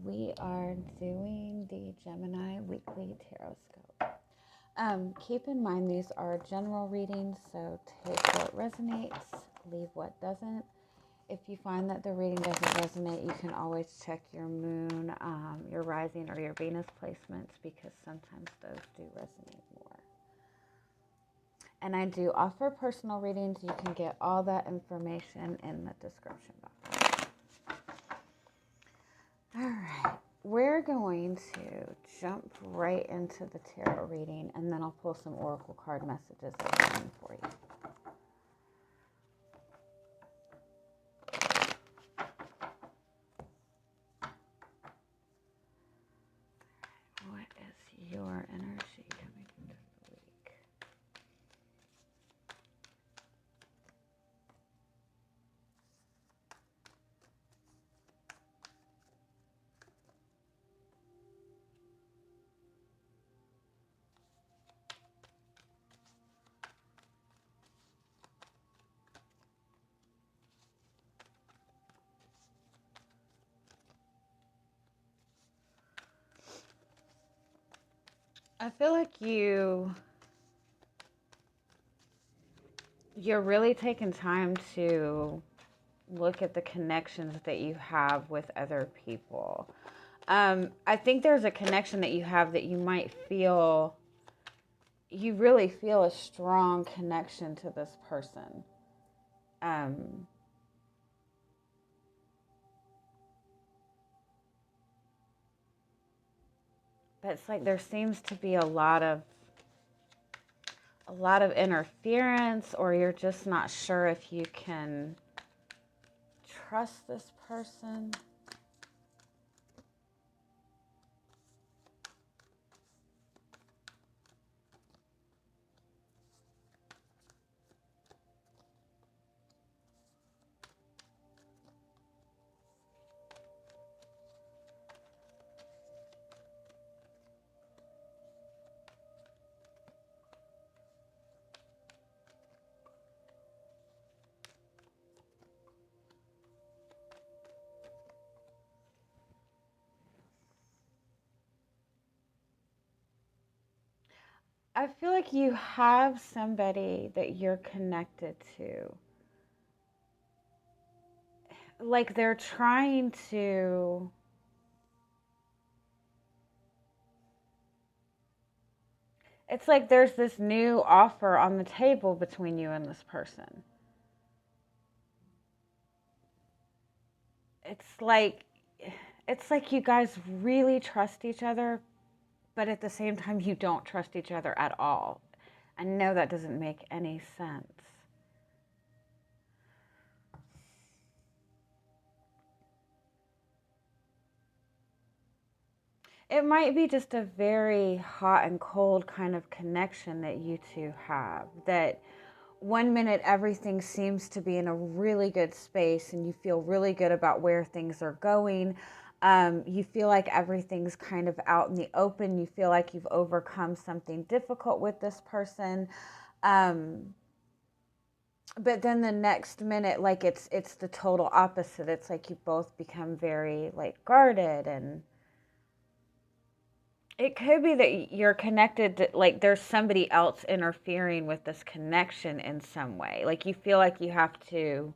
we are doing the Gemini Weekly Tarotscope. Keep in mind these are general readings, so take what resonates, leave what doesn't. If you find that the reading doesn't resonate, you can always check your moon, your rising, or your Venus placements, because sometimes those do resonate more. And I do offer personal readings. You can get all that information in the description box. All right, we're going to jump right into the tarot reading, and then I'll pull some oracle card messages at the end for you. What is your energy coming into the week? I feel like you're really taking time to look at the connections that you have with other people. I think there's a connection that you have that you might feel, you really feel a strong connection to this person. But it's like there seems to be a lot of interference, or you're just not sure if you can trust this person. I feel like you have somebody that you're connected to. Like they're trying to, it's like there's this new offer on the table between you and this person. It's like you guys really trust each other, but at the same time you don't trust each other at all. I know that doesn't make any sense. It might be just a very hot and cold kind of connection that you two have. That one minute everything seems to be in a really good space and you feel really good about where things are going. You feel like everything's kind of out in the open. You feel like you've overcome something difficult with this person. But then the next minute, like it's the total opposite. It's like you both become very like guarded, and it could be that you're connected to, like there's somebody else interfering with this connection in some way. Like you feel like you have to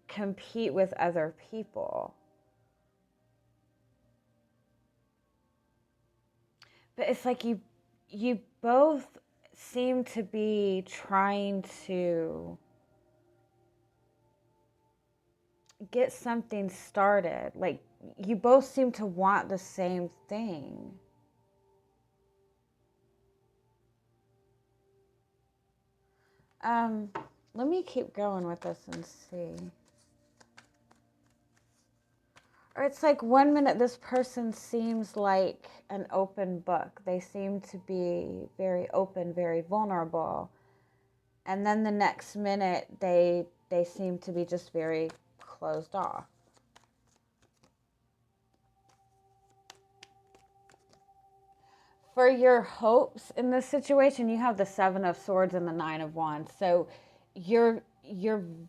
compete with other people. But it's like you both seem to be trying to get something started. Like you both seem to want the same thing. Let me keep going with this and see. Or it's like one minute this person seems like an open book. They seem to be very open, very vulnerable. And then the next minute they seem to be just very closed off. For your hopes in this situation, you have the Seven of Swords and the Nine of Wands. So you're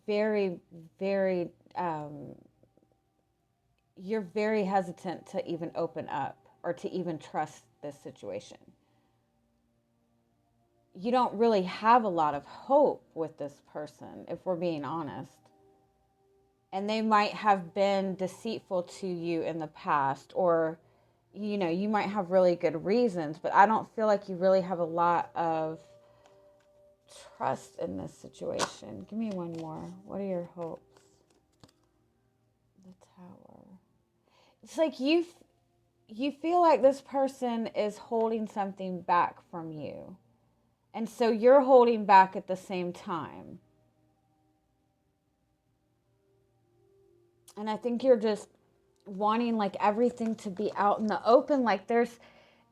very, very, you're very hesitant to even open up or to even trust this situation. You don't really have a lot of hope with this person, if we're being honest. And they might have been deceitful to you in the past, or, you know, you might have really good reasons, but I don't feel like you really have a lot of trust in this situation. Give me one more. What are your hopes? The Tower. It's like you feel like this person is holding something back from you. And so you're holding back at the same time. And I think you're just wanting like everything to be out in the open. Like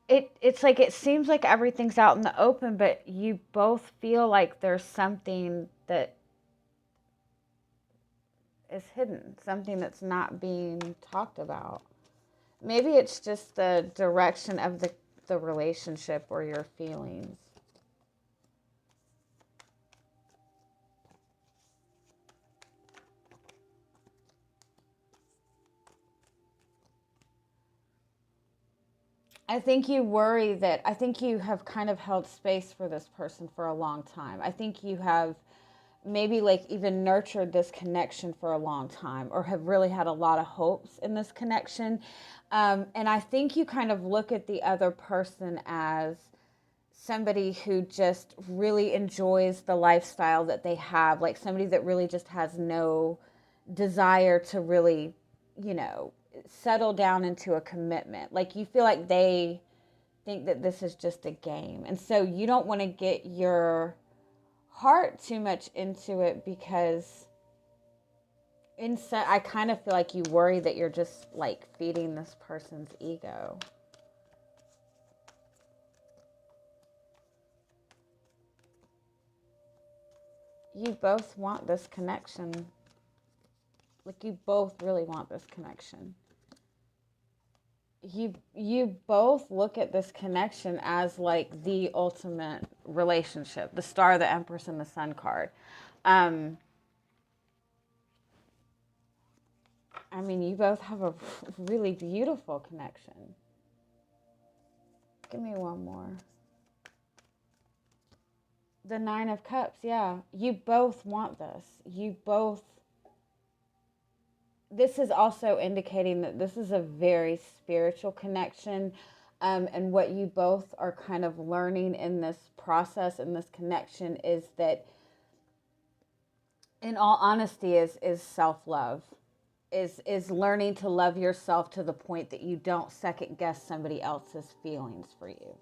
it's like it seems like everything's out in the open, but you both feel like there's something that is hidden, something that's not being talked about. Maybe it's just the direction of the relationship or your feelings. I think you worry that, I think you have kind of held space for this person for a long time. I think you have maybe like even nurtured this connection for a long time, or have really had a lot of hopes in this connection. And I think you kind of look at the other person as somebody who just really enjoys the lifestyle that they have, like somebody that really just has no desire to really, you know, settle down into a commitment. Like you feel like they think that this is just a game. And so you don't want to get your heart too much into it, because inside I kind of feel like you worry that you're just like feeding this person's ego. You both want this connection. Like you both really want this connection. You both look at this connection as like the ultimate relationship, the Star, the Empress, and the Sun card. I mean, you both have a really beautiful connection. Give me one more. The Nine of Cups, yeah. You both want this. You both. This is also indicating that this is a very spiritual connection. And what you both are kind of learning in this process, in this connection, is that, in all honesty, is self-love. Is learning to love yourself to the point that you don't second guess somebody else's feelings for you.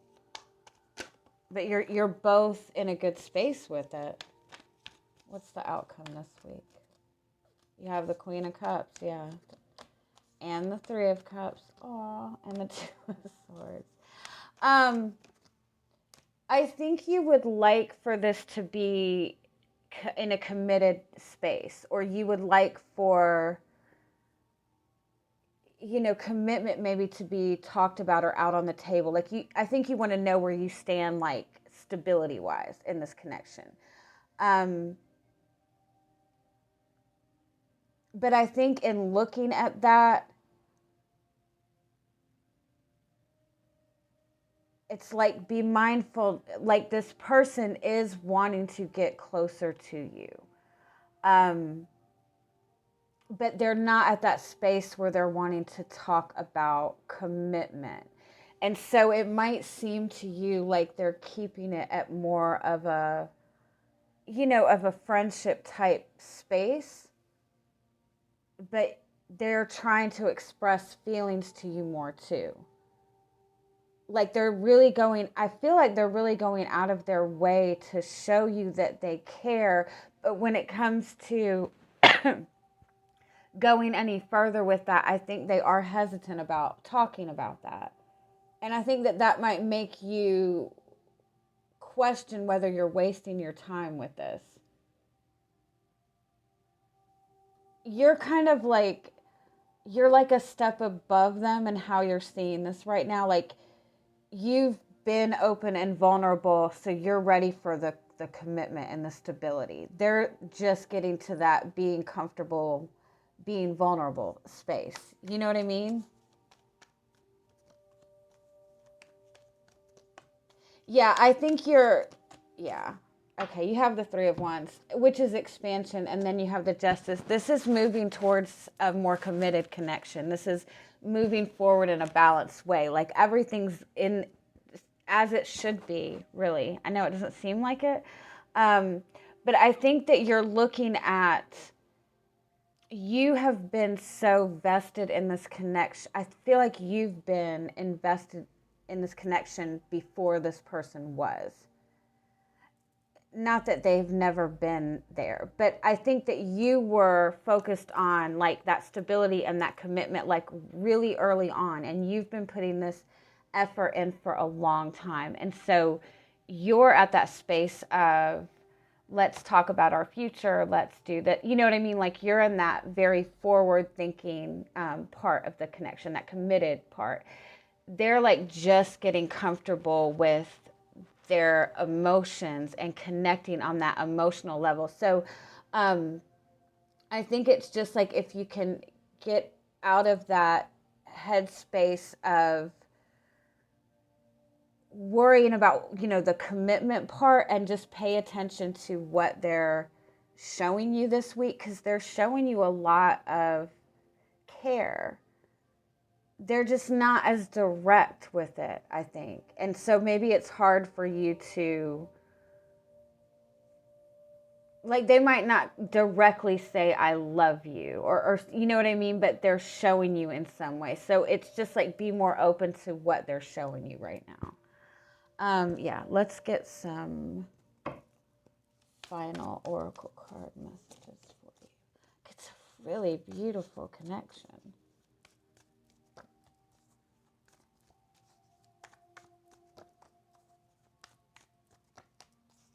But you're both in a good space with it. What's the outcome this week? You have the Queen of Cups, yeah. And the Three of Cups. Aw, and the Two of Swords. I think you would like for this to be in a committed space, or you would like for, you know, commitment maybe to be talked about or out on the table. Like I think you want to know where you stand, like stability wise in this connection. But I think in looking at that, it's like, be mindful, like this person is wanting to get closer to you. But they're not at that space where they're wanting to talk about commitment. And so it might seem to you like they're keeping it at more of a, you know, of a friendship type space, but they're trying to express feelings to you more too. Like they're really going, I feel like they're really going out of their way to show you that they care. But when it comes to going any further with that, I think they are hesitant about talking about that. And I think that that might make you question whether you're wasting your time with this. You're kind of like, you're like a step above them in how you're seeing this right now. Like you've been open and vulnerable, so you're ready for the commitment and the stability. They're just getting to that being comfortable being vulnerable space. You know what I mean? Yeah, I think yeah. Okay, you have the Three of Wands, which is expansion, and then you have the Justice. This is moving towards a more committed connection. This is moving forward in a balanced way. Like everything's in as it should be, really. I know it doesn't seem like it, but I think that you're looking at, you have been so vested in this connection. I feel like you've been invested in this connection before this person was. Not that they've never been there, but I think that you were focused on like that stability and that commitment like really early on, and you've been putting this effort in for a long time. And so you're at that space of, let's talk about our future, let's do that, you know what I mean? Like you're in that very forward thinking part of the connection, that committed part. They're like just getting comfortable with their emotions and connecting on that emotional level. So I think it's just like, if you can get out of that headspace of worrying about, you know, the commitment part, and just pay attention to what they're showing you this week, because they're showing you a lot of care. They're just not as direct with it, I think. And so maybe it's hard for you to, like, they might not directly say, I love you, or you know what I mean? But they're showing you in some way. So it's just like, be more open to what they're showing you right now. Yeah, let's get some final oracle card messages for you. It's a really beautiful connection.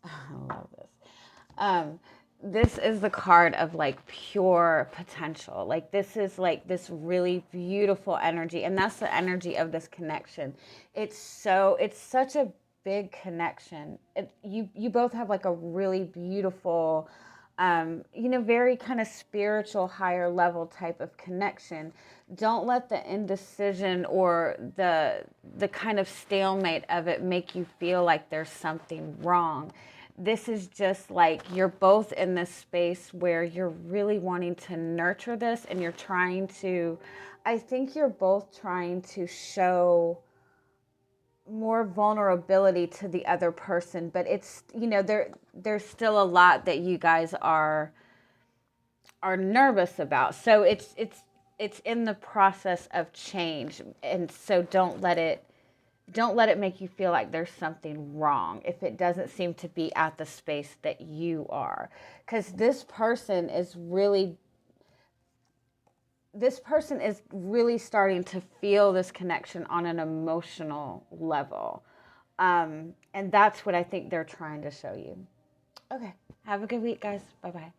I love this. This is the card of like pure potential. Like this is like this really beautiful energy, and that's the energy of this connection. It's such a big connection. You both have like a really beautiful, you know, very kind of spiritual, higher level type of connection. Don't let the indecision or the kind of stalemate of it make you feel like there's something wrong. This is just like, you're both in this space where you're really wanting to nurture this, and you're trying to, I think you're both trying to show more vulnerability to the other person, but it's, you know, there's still a lot that you guys are nervous about. So it's in the process of change, and so don't let it make you feel like there's something wrong if it doesn't seem to be at the space that you are. Because this person is really starting to feel this connection on an emotional level. And that's what I think they're trying to show you. Okay. Have a good week, guys. Bye-bye.